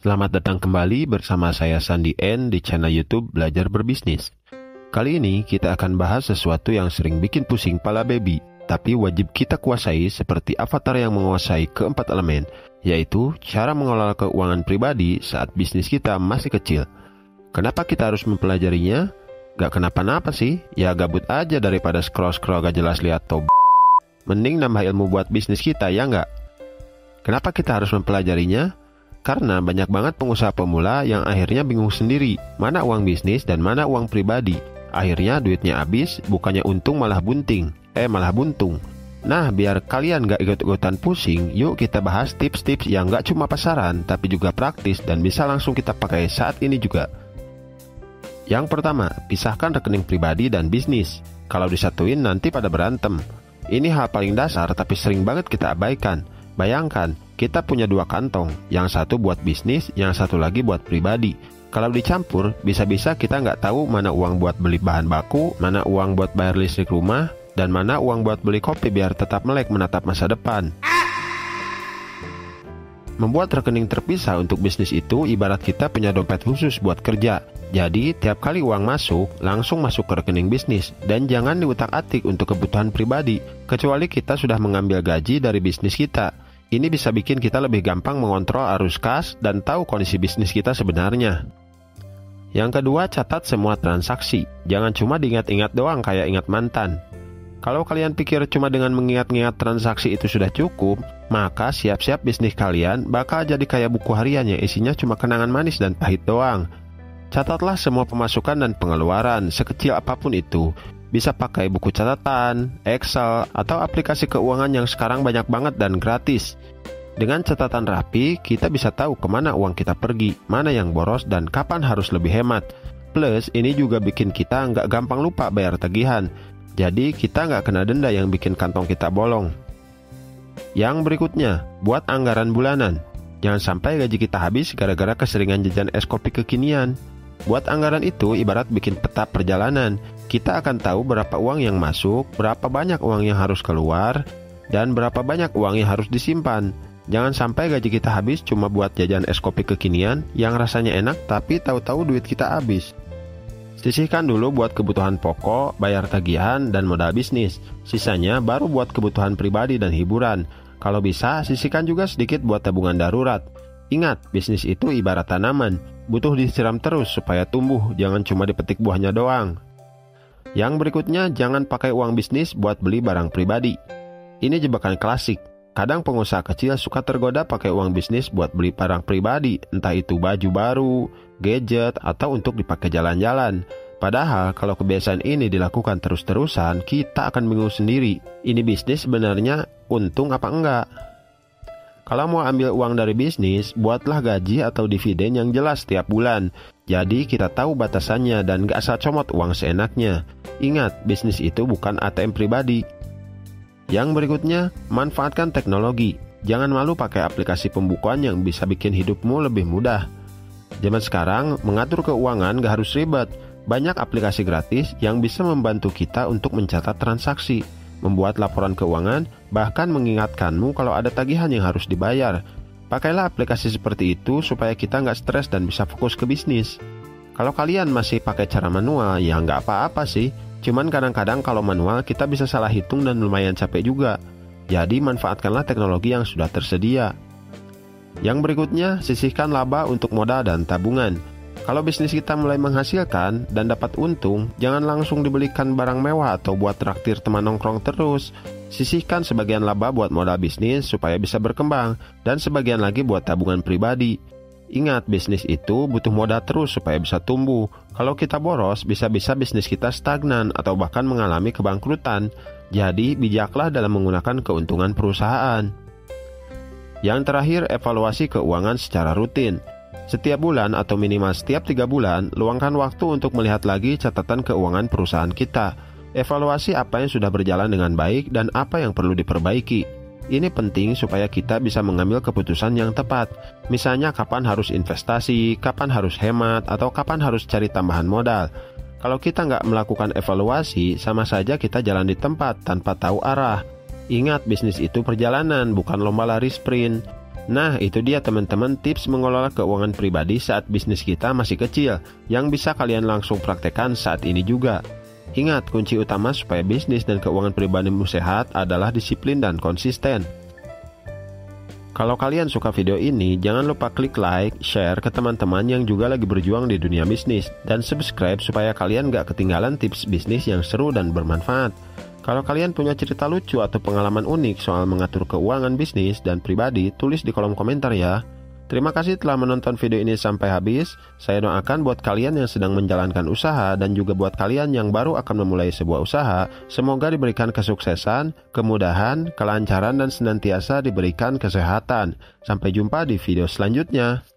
Selamat datang kembali bersama saya Sandi N di channel YouTube Belajar Berbisnis. Kali ini kita akan bahas sesuatu yang sering bikin pusing pala baby, tapi wajib kita kuasai seperti avatar yang menguasai keempat elemen, yaitu cara mengelola keuangan pribadi saat bisnis kita masih kecil. Kenapa kita harus mempelajarinya? Gak kenapa-napa sih, ya gabut aja daripada scroll-scroll gak jelas lihat tob. Mending nambah ilmu buat bisnis kita, ya nggak? Kenapa kita harus mempelajarinya? Karena banyak banget pengusaha pemula yang akhirnya bingung sendiri mana uang bisnis dan mana uang pribadi. Akhirnya duitnya habis, bukannya untung malah bunting. Malah buntung. Nah, biar kalian gak ikut-ikutan pusing, yuk kita bahas tips-tips yang gak cuma pasaran, tapi juga praktis dan bisa langsung kita pakai saat ini juga. Yang pertama, pisahkan rekening pribadi dan bisnis. Kalau disatuin nanti pada berantem. Ini hal paling dasar tapi sering banget kita abaikan. Bayangkan, kita punya dua kantong, yang satu buat bisnis, yang satu lagi buat pribadi. Kalau dicampur, bisa-bisa kita nggak tahu mana uang buat beli bahan baku, mana uang buat bayar listrik rumah, dan mana uang buat beli kopi biar tetap melek menatap masa depan. Membuat rekening terpisah untuk bisnis itu ibarat kita punya dompet khusus buat kerja. Jadi, tiap kali uang masuk, langsung masuk ke rekening bisnis, dan jangan diutak-atik untuk kebutuhan pribadi, kecuali kita sudah mengambil gaji dari bisnis kita. Ini bisa bikin kita lebih gampang mengontrol arus kas dan tahu kondisi bisnis kita sebenarnya. Yang kedua, catat semua transaksi. Jangan cuma diingat-ingat doang kayak ingat mantan. Kalau kalian pikir cuma dengan mengingat-ingat transaksi itu sudah cukup, maka siap-siap bisnis kalian bakal jadi kayak buku harian yang isinya cuma kenangan manis dan pahit doang. Catatlah semua pemasukan dan pengeluaran, sekecil apapun itu. Bisa pakai buku catatan, Excel, atau aplikasi keuangan yang sekarang banyak banget dan gratis. Dengan catatan rapi, kita bisa tahu kemana uang kita pergi, mana yang boros, dan kapan harus lebih hemat. Plus, ini juga bikin kita nggak gampang lupa bayar tagihan. Jadi, kita nggak kena denda yang bikin kantong kita bolong. Yang berikutnya, buat anggaran bulanan. Jangan sampai gaji kita habis gara-gara keseringan jajan es kopi kekinian. Buat anggaran itu ibarat bikin peta perjalanan. Kita akan tahu berapa uang yang masuk, berapa banyak uang yang harus keluar, dan berapa banyak uang yang harus disimpan. Jangan sampai gaji kita habis cuma buat jajan es kopi kekinian yang rasanya enak tapi tahu-tahu duit kita habis. Sisihkan dulu buat kebutuhan pokok, bayar tagihan, dan modal bisnis. Sisanya baru buat kebutuhan pribadi dan hiburan. Kalau bisa, sisihkan juga sedikit buat tabungan darurat. Ingat, bisnis itu ibarat tanaman. Butuh disiram terus supaya tumbuh, jangan cuma dipetik buahnya doang. Yang berikutnya, jangan pakai uang bisnis buat beli barang pribadi. Ini jebakan klasik. Kadang pengusaha kecil suka tergoda pakai uang bisnis buat beli barang pribadi, entah itu baju baru, gadget, atau untuk dipakai jalan-jalan. Padahal kalau kebiasaan ini dilakukan terus-terusan, kita akan bingung sendiri. Ini bisnis sebenarnya untung apa enggak? Kalau mau ambil uang dari bisnis, buatlah gaji atau dividen yang jelas setiap bulan. Jadi kita tahu batasannya dan gak asal comot uang seenaknya. Ingat, bisnis itu bukan ATM pribadi. Yang berikutnya, manfaatkan teknologi. Jangan malu pakai aplikasi pembukuan yang bisa bikin hidupmu lebih mudah. Zaman sekarang, mengatur keuangan gak harus ribet. Banyak aplikasi gratis yang bisa membantu kita untuk mencatat transaksi, membuat laporan keuangan, bahkan mengingatkanmu kalau ada tagihan yang harus dibayar. Pakailah aplikasi seperti itu supaya kita nggak stres dan bisa fokus ke bisnis. Kalau kalian masih pakai cara manual, ya nggak apa-apa sih. Cuman kadang-kadang kalau manual kita bisa salah hitung dan lumayan capek juga. Jadi manfaatkanlah teknologi yang sudah tersedia. Yang berikutnya, sisihkan laba untuk modal dan tabungan. Kalau bisnis kita mulai menghasilkan dan dapat untung, jangan langsung dibelikan barang mewah atau buat traktir teman nongkrong terus. Sisihkan sebagian laba buat modal bisnis supaya bisa berkembang, dan sebagian lagi buat tabungan pribadi. Ingat, bisnis itu butuh modal terus supaya bisa tumbuh. Kalau kita boros, bisa-bisa bisnis kita stagnan atau bahkan mengalami kebangkrutan. Jadi, bijaklah dalam menggunakan keuntungan perusahaan. Yang terakhir, evaluasi keuangan secara rutin. Setiap bulan atau minimal setiap 3 bulan, luangkan waktu untuk melihat lagi catatan keuangan perusahaan kita. Evaluasi apa yang sudah berjalan dengan baik dan apa yang perlu diperbaiki. Ini penting supaya kita bisa mengambil keputusan yang tepat. Misalnya kapan harus investasi, kapan harus hemat, atau kapan harus cari tambahan modal. Kalau kita nggak melakukan evaluasi, sama saja kita jalan di tempat tanpa tahu arah. Ingat, bisnis itu perjalanan, bukan lomba lari sprint. Nah, itu dia teman-teman tips mengelola keuangan pribadi saat bisnis kita masih kecil, yang bisa kalian langsung praktekkan saat ini juga. Ingat, kunci utama supaya bisnis dan keuangan pribadimu sehat adalah disiplin dan konsisten. Kalau kalian suka video ini, jangan lupa klik like, share ke teman-teman yang juga lagi berjuang di dunia bisnis, dan subscribe supaya kalian gak ketinggalan tips bisnis yang seru dan bermanfaat. Kalau kalian punya cerita lucu atau pengalaman unik soal mengatur keuangan bisnis dan pribadi, tulis di kolom komentar ya. Terima kasih telah menonton video ini sampai habis. Saya doakan buat kalian yang sedang menjalankan usaha dan juga buat kalian yang baru akan memulai sebuah usaha, semoga diberikan kesuksesan, kemudahan, kelancaran, dan senantiasa diberikan kesehatan. Sampai jumpa di video selanjutnya.